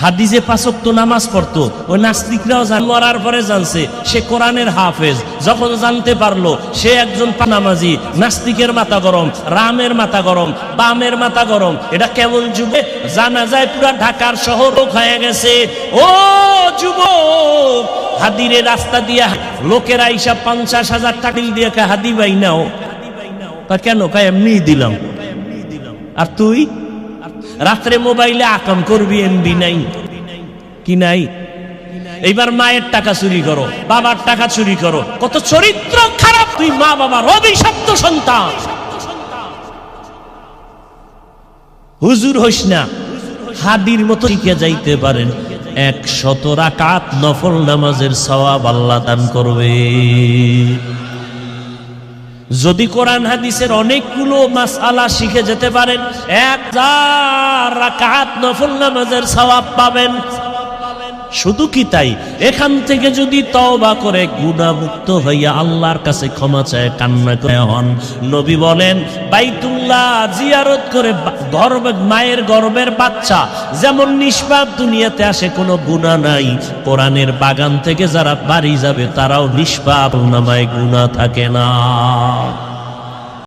হাদিসে 5 ওয়াক্ত নামাজ পড়তো, ওই নাস্তিকরাও মরার পরে জানছে সে কোরআনের হাফেজ। যখন জানতে পারলো সে একজন নামাজি, নাস্তিকের মাথা গরম, রামের মাথা গরম, বামের মাথা গরম। এটা কেমন যুগে জানা যায় পুরা ঢাকার শহর হয়ে গেছে। ও যুবক, হাদিরে রাস্তা দিয়া লোকেরা আইসা 50,000 টাকা দিয়ে হাদি ভাই নাও, কেন কায় এমনি দিলাম। আর তুই রাত্রে মোবাইলে আকাম করবি, এমবি নাই কি নাই। এইবার মায়ের টাকা চুরি করো, বাবার টাকা চুরি করো, কত চরিত্র খারাপ। তুই মা বাবার অভিশপ্ত সন্তান। হুজুর হইস না, হাদির মতো শিখে যাইতে পারেন। 100 রাকাত নফল নামাজের সওয়াব আল্লাহ দান করবে। যদি কোরআন হাদিসের অনেকগুলো মাসআলা শিখে যেতে পারেন, 1000 রাকাত নফল নামাজের সওয়াব পাবেন। শুধু কি তাই, এখান থেকে যদি তওবা করে গুনাহমুক্ত হইয়া আল্লাহর কাছে ক্ষমা চায়, কান্না করে হন, নবী বলেন বাইতুল্লাহ জিয়ারত করে মায়ের গর্ভের বাচ্চা যেমন নিষ্পাপ দুনিয়াতে আসে, কোনো গুনাহ নাই, কোরআনের বাগান থেকে যারা বাড়ি যাবে তারাও নিষ্পাপ, নামায় গুনাহ থাকে না।